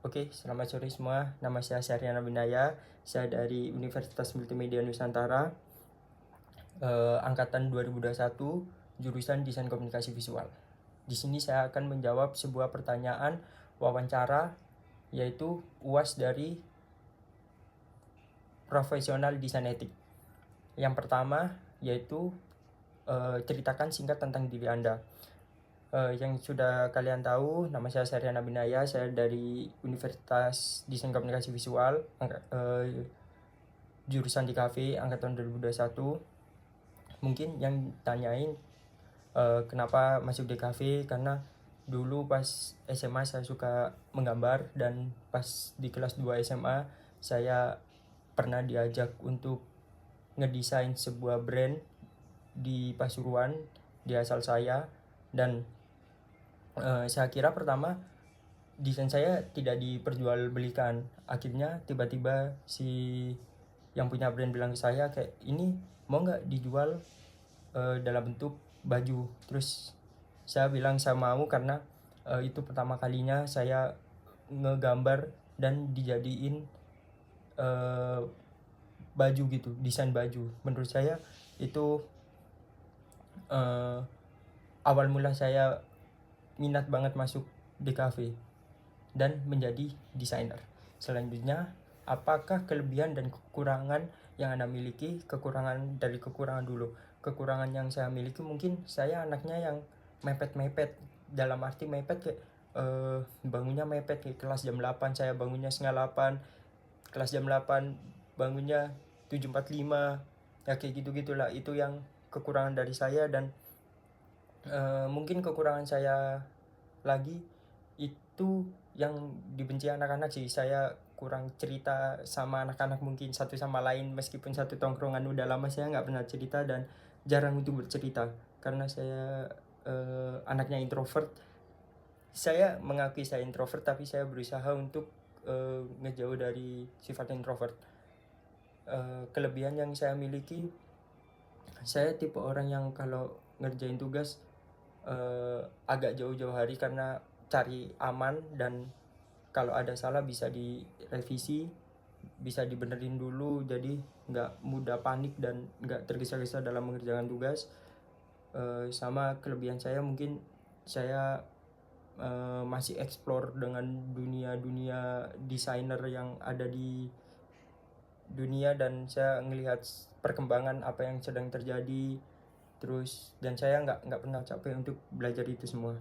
Oke, selamat sore semua. Nama saya Syahriana Binaya. Saya dari Universitas Multimedia Nusantara, angkatan 2021, jurusan Desain Komunikasi Visual. Di sini saya akan menjawab sebuah pertanyaan wawancara, yaitu UAS dari Profesional Desain Etik. Yang pertama yaitu ceritakan singkat tentang diri Anda. Yang sudah kalian tahu, nama saya Syahriana Binaya. Saya dari Universitas Desain Komunikasi Visual, jurusan di KV, angkatan 2021. Mungkin yang tanyain kenapa masuk DKV, karena dulu pas SMA saya suka menggambar, dan pas di kelas 2 SMA saya pernah diajak untuk ngedesain sebuah brand di Pasuruan, di asal saya. Dan saya kira pertama desain saya tidak diperjualbelikan. Akhirnya tiba-tiba si yang punya brand bilang ke saya kayak, ini mau nggak dijual dalam bentuk baju. Terus saya bilang saya mau, karena itu pertama kalinya saya ngegambar dan dijadiin baju gitu, desain baju. Menurut saya itu awal mula saya minat banget masuk DKV dan menjadi desainer. Selanjutnya, apakah kelebihan dan kekurangan yang Anda miliki? Dari kekurangan dulu. Kekurangan yang saya miliki, mungkin saya anaknya yang mepet-mepet. Dalam arti mepet kayak bangunnya mepet, kayak kelas jam 8 saya bangunnya setengah 8, kelas jam 8 bangunnya 7.45, ya kayak gitu-gitulah. Itu yang kekurangan dari saya. Dan mungkin kekurangan saya lagi itu yang dibenci anak-anak sih. Saya kurang cerita sama anak-anak mungkin satu sama lain. Meskipun satu tongkrongan udah lama, saya nggak pernah cerita dan jarang untuk bercerita, karena saya anaknya introvert. Saya mengakui saya introvert, tapi saya berusaha untuk ngejauh dari sifat introvert. Kelebihan yang saya miliki, saya tipe orang yang kalau ngerjain tugas agak jauh-jauh hari, karena cari aman, dan kalau ada salah bisa direvisi, bisa dibenerin dulu, jadi nggak mudah panik dan nggak tergesa-gesa dalam mengerjakan tugas. Sama kelebihan saya, mungkin saya masih explore dengan dunia desainer yang ada di dunia, dan saya ngelihat perkembangan apa yang sedang terjadi terus, dan saya nggak pernah capek untuk belajar itu semua.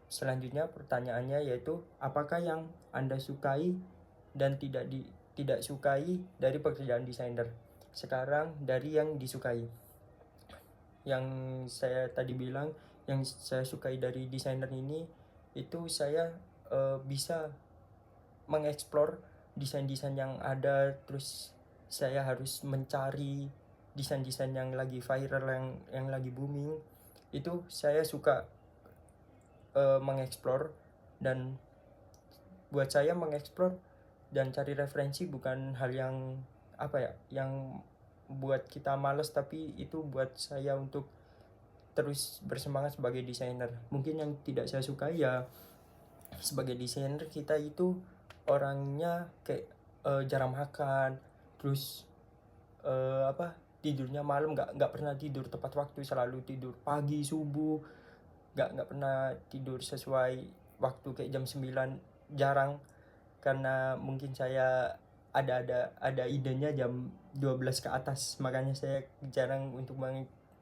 Selanjutnya pertanyaannya yaitu, apakah yang Anda sukai dan tidak sukai dari pekerjaan desainer? Sekarang dari yang disukai. Yang saya tadi bilang, yang saya sukai dari desainer ini, itu saya bisa mengeksplor desain-desain yang ada. Terus saya harus mencari desain-desain yang lagi viral, yang lagi booming. Itu saya suka mengeksplor. Dan buat saya mengeksplor dan cari referensi bukan hal yang yang buat kita males, tapi itu buat saya untuk terus bersemangat sebagai desainer. Mungkin yang tidak saya suka ya, sebagai desainer kita itu orangnya kayak jarang makan, terus tidurnya malam, nggak pernah tidur tepat waktu, selalu tidur pagi subuh, nggak pernah tidur sesuai waktu kayak jam 9, jarang. Karena mungkin saya ada idenya jam 12 ke atas, makanya saya jarang untuk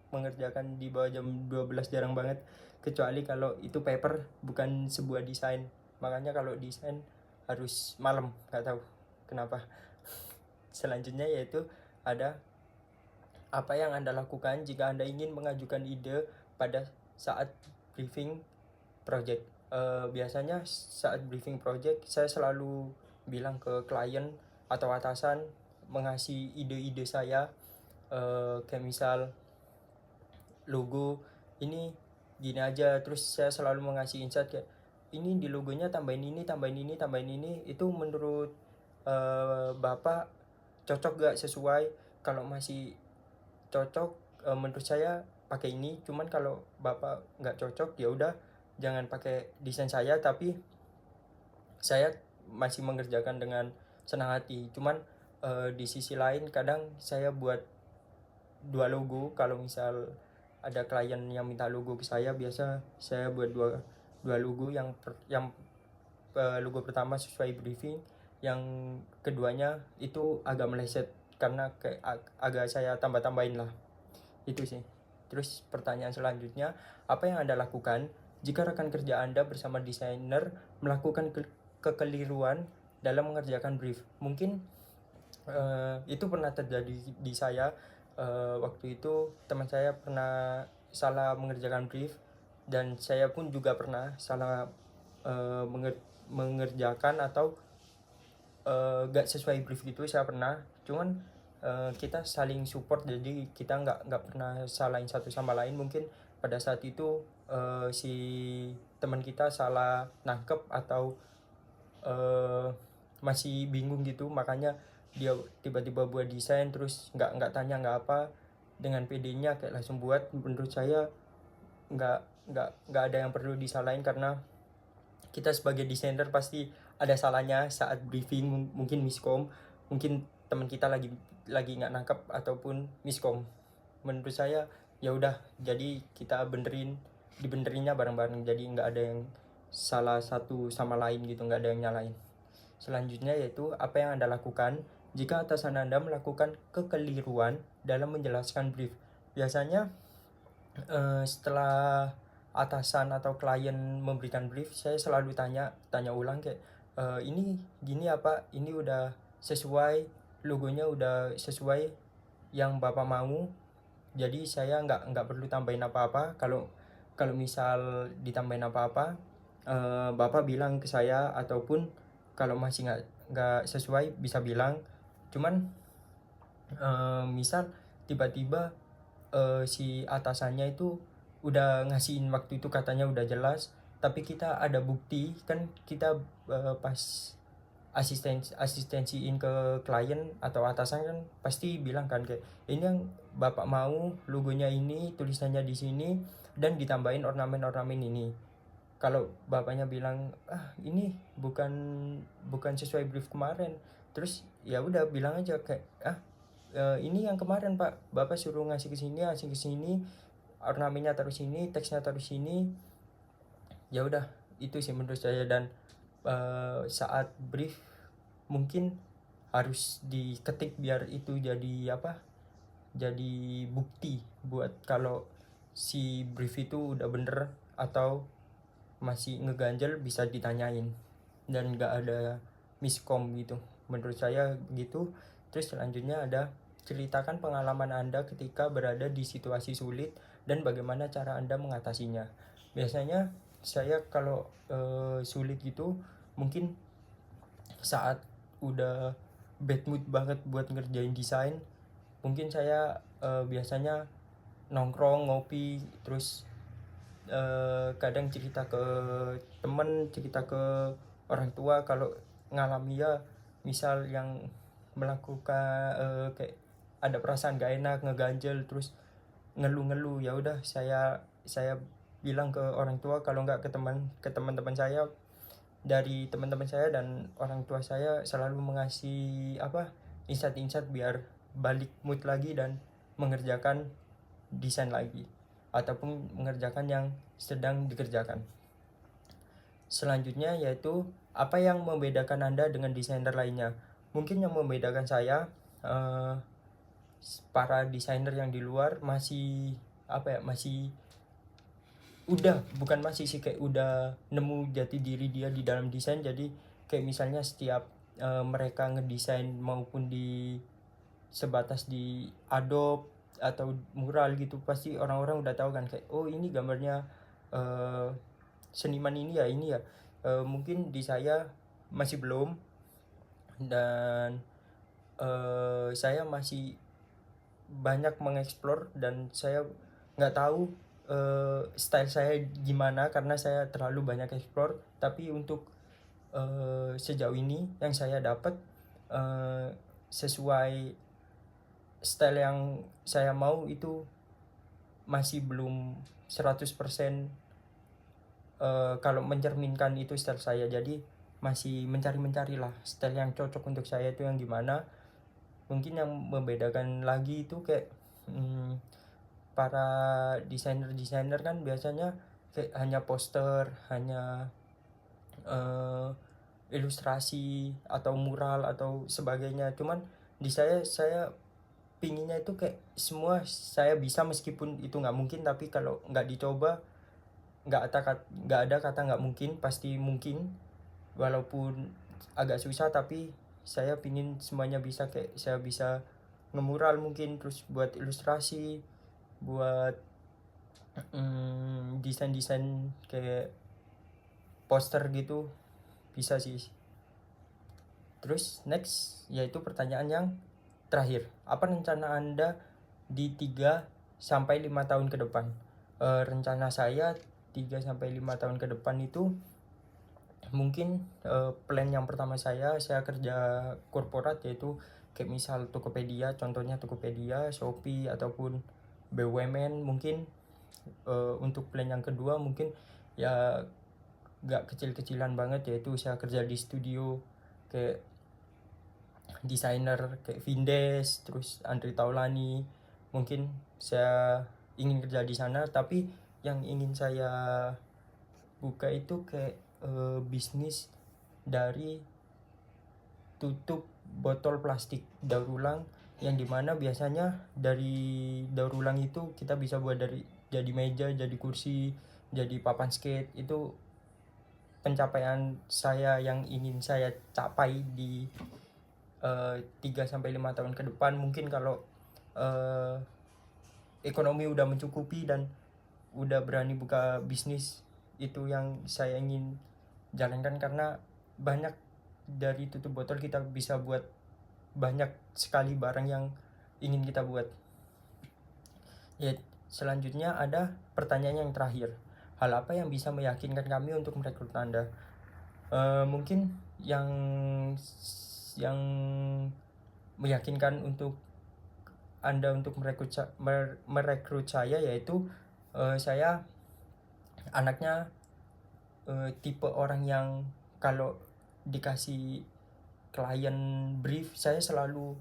mengerjakan di bawah jam 12, jarang banget, kecuali kalau itu paper bukan sebuah desain. Makanya kalau desain harus malam, nggak tahu kenapa. Selanjutnya yaitu ada, apa yang Anda lakukan jika Anda ingin mengajukan ide pada saat briefing project? Biasanya saat briefing project saya selalu bilang ke klien atau atasan, mengasih ide-ide saya, kayak misal logo ini gini aja. Terus saya selalu mengasih insight kayak, ini di logonya tambahin ini, tambahin ini, tambahin ini, itu menurut Bapak cocok gak, sesuai? Kalau masih cocok, menurut saya pakai ini. Cuman kalau Bapak nggak cocok, ya udah jangan pakai desain saya, tapi saya masih mengerjakan dengan senang hati. Cuman di sisi lain kadang saya buat 2 logo. Kalau misal ada klien yang minta logo ke saya, biasa saya buat dua logo. Yang logo pertama sesuai briefing, yang keduanya itu agak meleset karena agak saya tambah-tambahin lah. Itu sih. Terus pertanyaan selanjutnya, apa yang Anda lakukan jika rekan kerja Anda bersama desainer melakukan kekeliruan dalam mengerjakan brief? Mungkin itu pernah terjadi di saya. Waktu itu teman saya pernah salah mengerjakan brief, dan saya pun juga pernah salah mengerjakan atau gak sesuai brief gitu. Saya pernah, cuman kita saling support, jadi kita nggak pernah salahin satu sama lain. Mungkin pada saat itu si teman kita salah nangkep atau masih bingung gitu, makanya dia tiba-tiba buat desain terus nggak tanya nggak apa, dengan PD-nya kayak langsung buat. Menurut saya nggak nggak ada yang perlu disalahin, karena kita sebagai desainer pasti ada salahnya saat briefing. Mungkin miskom, mungkin teman kita lagi nggak nangkep ataupun miskom. Menurut saya ya udah, jadi kita dibenerinnya bareng-bareng, jadi nggak ada yang salah satu sama lain gitu, nggak ada yang nyalain. Selanjutnya yaitu, apa yang Anda lakukan jika atasan Anda melakukan kekeliruan dalam menjelaskan brief? Biasanya setelah atasan atau klien memberikan brief, saya selalu tanya ulang kayak, ini gini apa, ini udah sesuai, logonya udah sesuai yang Bapak mau, jadi saya nggak perlu tambahin apa-apa. Kalau misal ditambahin apa-apa, Bapak bilang ke saya, ataupun kalau masih nggak sesuai bisa bilang. Cuman misal tiba-tiba si atasannya itu udah ngasihin waktu itu, katanya udah jelas, tapi kita ada bukti kan, kita pas asistensiin ke klien atau atasan kan pasti bilang kan kayak, ini yang Bapak mau, logonya ini, tulisannya di sini, dan ditambahin ornamen-ornamen ini. Kalau bapaknya bilang ini bukan sesuai brief kemarin, terus ya udah bilang aja kayak, ini yang kemarin Pak, Bapak suruh ngasih ke sini, ornamennya taruh sini, teksnya taruh sini. Ya udah, itu sih menurut saya. Dan saat brief mungkin harus diketik biar itu jadi jadi bukti buat kalau si brief itu udah bener atau masih ngeganjel, bisa ditanyain dan nggak ada miskom gitu. Menurut saya begitu. Terus selanjutnya ada, ceritakan pengalaman Anda ketika berada di situasi sulit dan bagaimana cara Anda mengatasinya. Biasanya saya kalau sulit gitu, mungkin saat udah bad mood banget buat ngerjain desain, mungkin saya biasanya nongkrong ngopi, terus kadang cerita ke temen, cerita ke orang tua kalau ngalami ya, misal yang melakukan kayak ada perasaan gak enak, ngeganjel, terus ngeluh-ngeluh. Ya udah, saya bilang ke orang tua, kalau nggak ke teman-teman saya. Dari teman-teman saya dan orang tua saya selalu mengasih insight-insight biar balik mood lagi dan mengerjakan desain lagi, ataupun mengerjakan yang sedang dikerjakan. Selanjutnya yaitu, apa yang membedakan Anda dengan desainer lainnya? Mungkin yang membedakan saya, para desainer yang di luar masih masih bukan masih sih, kayak udah nemu jati diri dia di dalam desain. Jadi kayak misalnya setiap mereka ngedesain, maupun di sebatas di Adobe atau mural gitu, pasti orang-orang udah tahu kan kayak, oh ini gambarnya seniman ini ya. Mungkin di saya masih belum, dan saya masih banyak mengeksplor, dan saya nggak tahu style saya gimana karena saya terlalu banyak eksplor. Tapi untuk sejauh ini yang saya dapat sesuai style yang saya mau itu masih belum 100% kalau mencerminkan itu style saya. Jadi masih mencari-mencari lah style yang cocok untuk saya itu yang gimana. Mungkin yang membedakan lagi itu kayak para desainer kan biasanya kayak hanya poster, hanya ilustrasi atau mural atau sebagainya. Cuman di saya pinginnya itu kayak semua saya bisa, meskipun itu nggak mungkin, tapi kalau nggak dicoba nggak ada kata nggak mungkin, pasti mungkin. Walaupun agak susah tapi saya pingin semuanya bisa, kayak saya bisa ngemural mungkin, terus buat ilustrasi, buat desain-desain kayak poster gitu, bisa sih. Terus next yaitu pertanyaan yang terakhir, apa rencana Anda di 3-5 tahun ke depan? Rencana saya 3-5 tahun ke depan itu mungkin plan yang pertama saya kerja korporat, yaitu kayak misal Tokopedia, contohnya Tokopedia, Shopee ataupun BUMN mungkin. Untuk plan yang kedua mungkin ya gak kecil-kecilan banget, yaitu saya kerja di studio kayak desainer kayak Vindes, terus Andri Taulani. Mungkin saya ingin kerja di sana, tapi yang ingin saya buka itu kayak bisnis dari tutup botol plastik daur ulang, yang dimana biasanya dari daur ulang itu kita bisa buat dari jadi meja, jadi kursi, jadi papan skate. Itu pencapaian saya yang ingin saya capai di 3-5 tahun ke depan. Mungkin kalau ekonomi udah mencukupi dan udah berani buka bisnis, itu yang saya ingin jalankan, karena banyak dari tutup botol kita bisa buat banyak sekali barang yang ingin kita buat. Ya, selanjutnya ada pertanyaan yang terakhir, hal apa yang bisa meyakinkan kami untuk merekrut Anda? Mungkin yang meyakinkan untuk Anda untuk merekrut saya yaitu saya anaknya tipe orang yang kalau dikasih klien brief, saya selalu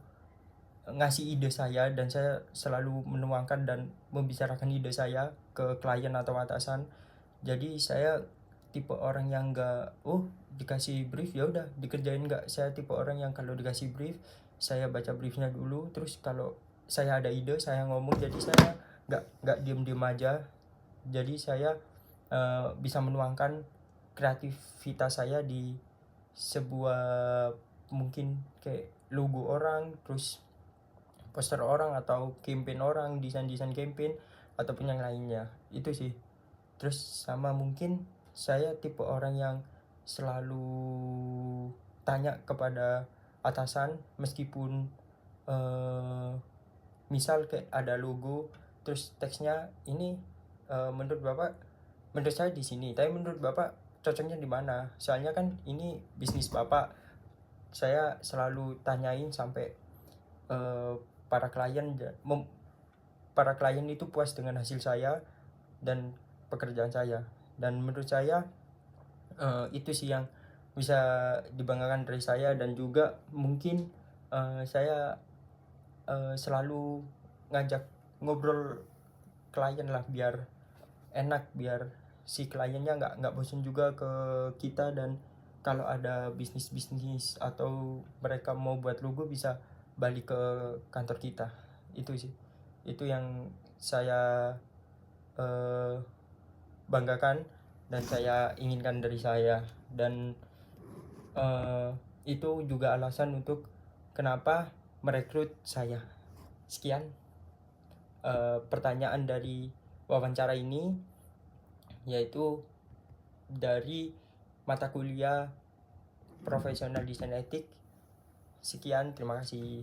ngasih ide saya, dan saya selalu menuangkan dan membicarakan ide saya ke klien atau atasan. Jadi saya tipe orang yang enggak dikasih brief ya udah dikerjain, enggak. Saya tipe orang yang kalau dikasih brief saya baca briefnya dulu, terus kalau saya ada ide saya ngomong. Jadi saya enggak diem aja. Jadi saya bisa menuangkan kreativitas saya di sebuah mungkin kayak logo orang, terus poster orang, atau campaign orang, desain campaign ataupun yang lainnya. Itu sih. Terus sama mungkin saya tipe orang yang selalu tanya kepada atasan, meskipun misal kayak ada logo terus teksnya ini menurut Bapak, menurut saya di sini, tapi menurut Bapak cocoknya di mana? Soalnya kan ini bisnis Bapak. Saya selalu tanyain sampai para klien itu puas dengan hasil saya dan pekerjaan saya. Dan menurut saya itu sih yang bisa dibanggakan dari saya. Dan juga mungkin saya selalu ngajak ngobrol klien lah, biar enak, biar si kliennya nggak bosan juga ke kita. Dan kalau ada bisnis atau mereka mau buat logo bisa balik ke kantor kita. Itu sih, itu yang saya banggakan dan saya inginkan dari saya. Dan itu juga alasan untuk kenapa merekrut saya. Sekian pertanyaan dari wawancara ini, yaitu dari mata kuliah Profesional Desain Etik. Sekian, terima kasih.